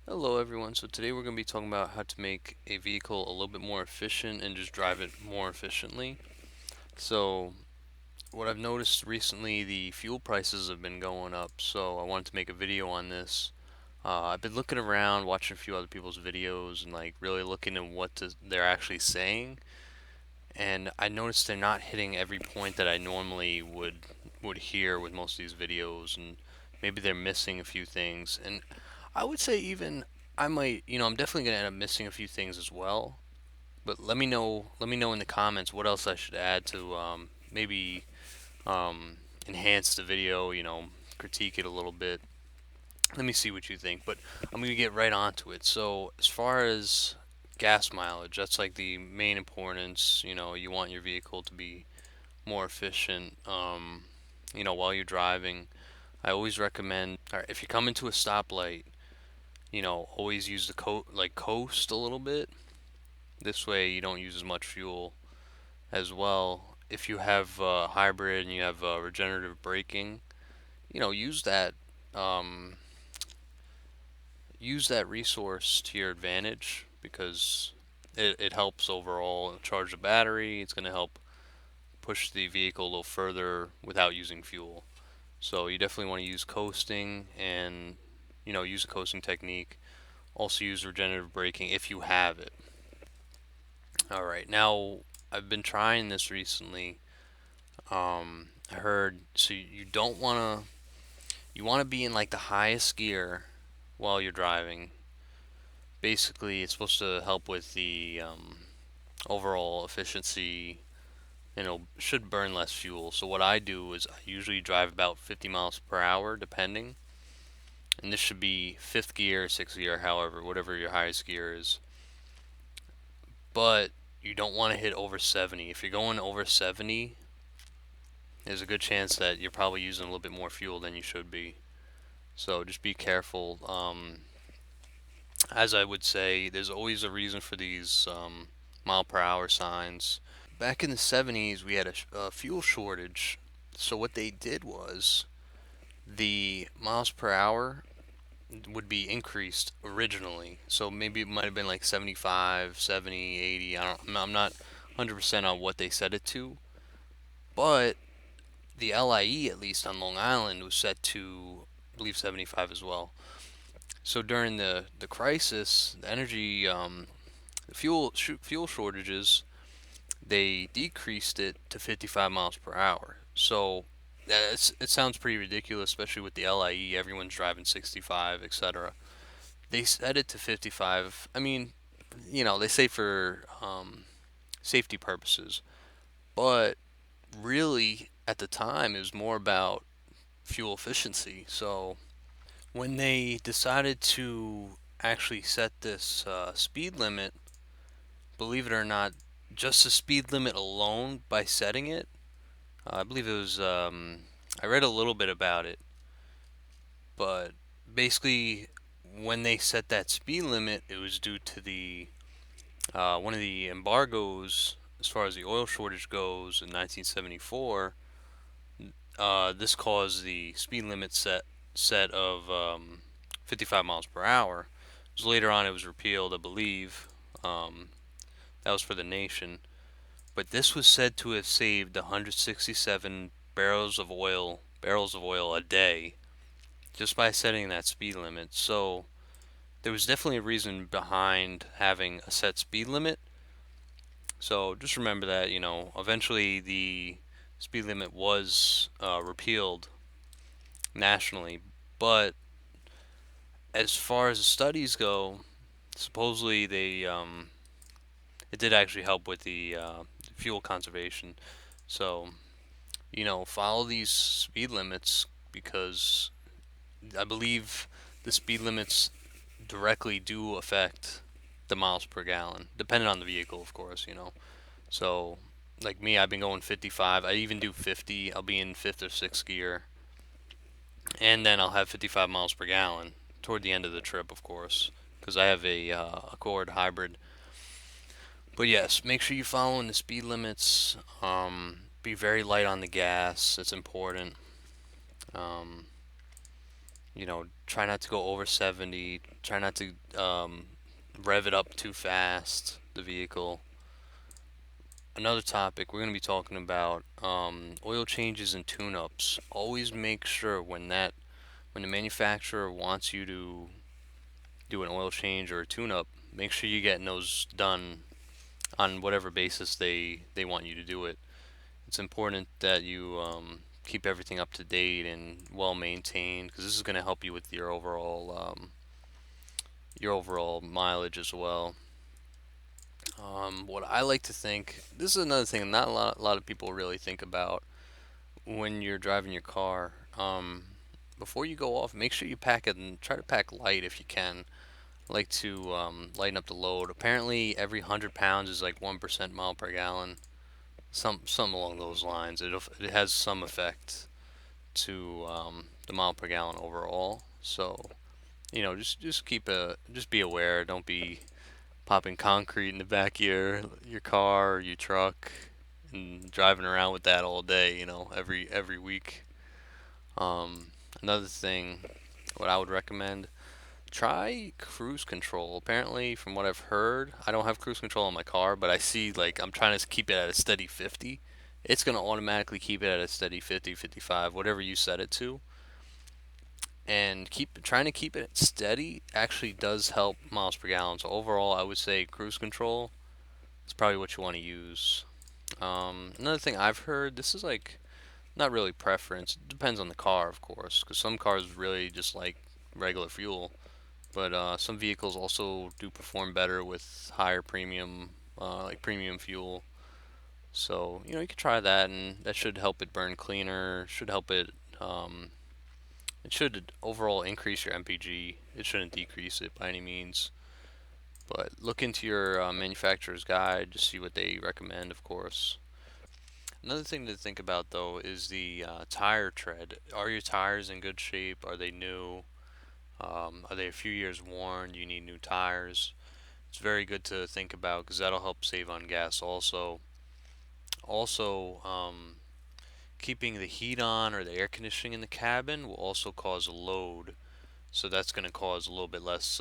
Hello everyone. So today we're going to be talking about how to make a vehicle a little bit more efficient and just drive it more efficiently. So what I've noticed recently, the fuel prices have been going up, so I wanted to make a video on this. I've been looking around, watching a few other people's videos, and like really looking at they're actually saying. And I noticed they're not hitting every point that I normally would hear with most of these videos, and maybe they're missing a few things. And I would say even I might, I'm definitely gonna end up missing a few things as well. But let me know in the comments what else I should add to maybe enhance the video, critique it a little bit. Let me see what you think, but I'm gonna get right onto it. So as far as gas mileage, that's like the main importance. You want your vehicle to be more efficient. While you're driving, I always recommend, all right, if you come into a stoplight, always use the coast a little bit. This way you don't use as much fuel as well. If you have hybrid and you have regenerative braking, use that um, use that resource to your advantage because it helps overall charge the battery. It's going to help push the vehicle a little further without using fuel. So you definitely want to use coasting and use a coasting technique. Also use regenerative braking if you have it. All right. Now, I've been trying this recently. I heard so you don't want to you want to be in like the highest gear while you're driving. Basically, it's supposed to help with the overall efficiency and it should burn less fuel. So what I do is I usually drive about 50 miles per hour depending. And this should be fifth gear, sixth gear, however, whatever your highest gear is. But you don't want to hit over 70. If you're going over 70, there's a good chance that you're probably using a little bit more fuel than you should be. So just be careful. As I would say, there's always a reason for these mile per hour signs. Back in the 70s, we had a fuel shortage. So what they did was the miles per hour would be increased originally. So maybe it might have been like 75, 70, 80. I'm not 100% on what they set it to, but the LIE, at least on Long Island, was set to, I believe, 75 as well. So during the crisis, the energy, the fuel shortages, they decreased it to 55 miles per hour. So it sounds pretty ridiculous, especially with the LIE. Everyone's driving 65, etc. They set it to 55. I mean, they say for safety purposes, but really at the time it was more about fuel efficiency. So when they decided to actually set this speed limit, believe it or not, just the speed limit alone by setting it, I believe it was, I read a little bit about it, but basically when they set that speed limit, it was due to the one of the embargoes as far as the oil shortage goes in 1974. This caused the speed limit set of 55 miles per hour. So later on, it was repealed, I believe. Um, that was for the nation. But this was said to have saved 167 barrels of oil a day just by setting that speed limit. So there was definitely a reason behind having a set speed limit. So just remember that, eventually the speed limit was repealed nationally. But as far as the studies go, supposedly it did actually help with the fuel conservation. So, follow these speed limits because I believe the speed limits directly do affect the miles per gallon, depending on the vehicle, of course. So, like me, I've been going 55. I even do 50. I'll be in fifth or sixth gear, and then I'll have 55 miles per gallon toward the end of the trip, of course, because I have a Accord hybrid. But yes, make sure you're following the speed limits. Be very light on the gas. It's important. Um, Try not to go over 70. Try not to rev it up too fast, the vehicle. Another topic we're going to be talking about oil changes and tune-ups. Always make sure when the manufacturer wants you to do an oil change or a tune-up, make sure you're getting those done on whatever basis they want you to do it. It's important that you keep everything up to date and well maintained because this is going to help you with your overall mileage as well. What I like to think, this is another thing not a lot of people really think about when you're driving your car. Before you go off, make sure you pack it and try to pack light if you can. I like to lighten up the load. Apparently, every 100 pounds is like 1% mile per gallon. Some along those lines. It has some effect to the mile per gallon overall. So just be aware. Don't be popping concrete in the back of your car or your truck and driving around with that all day. Every week. Um, Another thing, what I would recommend, try cruise control. Apparently, from what I've heard, I don't have cruise control on my car, but I see like I'm trying to keep it at a steady 50. It's going to automatically keep it at a steady 50, 55, whatever you set it to. And keep trying to keep it steady actually does help miles per gallon. So overall, I would say cruise control is probably what you want to use. Another thing I've heard, this is like not really preference. It depends on the car, of course, because some cars really just like regular fuel. But some vehicles also do perform better with higher premium, like premium fuel. So you could try that, and that should help it burn cleaner. Should help it. Um, it should overall increase your MPG. It shouldn't decrease it by any means. But look into your manufacturer's guide to see what they recommend, of course. Another thing to think about though is the tire tread. Are your tires in good shape? Are they new? Are they a few years worn? Do you need new tires? It's very good to think about because that'll help save on gas also. Also, keeping the heat on or the air conditioning in the cabin will also cause a load, so that's going to cause a little bit less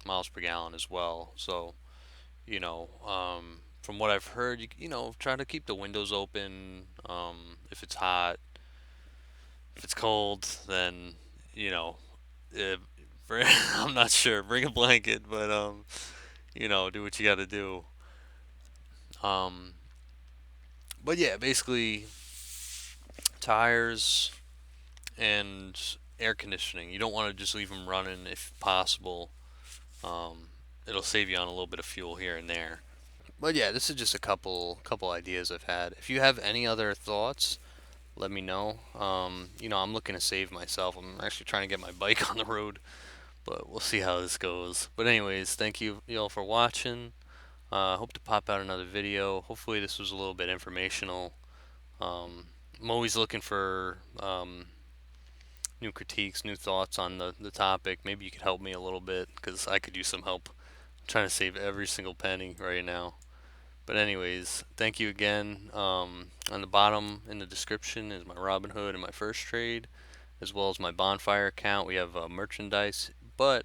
miles per gallon as well. So, from what I've heard, try to keep the windows open. If it's hot, if it's cold, then you know, uh, I'm not sure. Bring a blanket, but do what you got to do. Um, but yeah, basically tires and air conditioning. You don't want to just leave them running if possible. Um, it'll save you on a little bit of fuel here and there. But yeah, this is just a couple ideas I've had. If you have any other thoughts, let me know. I'm looking to save myself. I'm actually trying to get my bike on the road, but we'll see how this goes. But anyways, thank you y'all for watching. Hope to pop out another video. Hopefully this was a little bit informational. I'm always looking for new critiques, new thoughts on the topic. Maybe you could help me a little bit because I could use some help. I'm trying to save every single penny right now. But anyways, thank you again. On the bottom in the description is my Robinhood and my Firstrade, as well as my Bonfire account. We have merchandise. But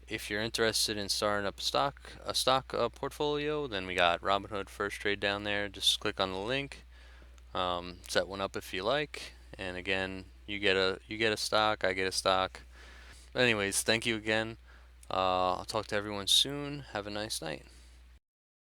if you're interested in starting up a stock portfolio, then we got Robinhood Firstrade down there. Just click on the link. Set one up if you like. And again, you get a stock, I get a stock. But anyways, thank you again. I'll talk to everyone soon. Have a nice night.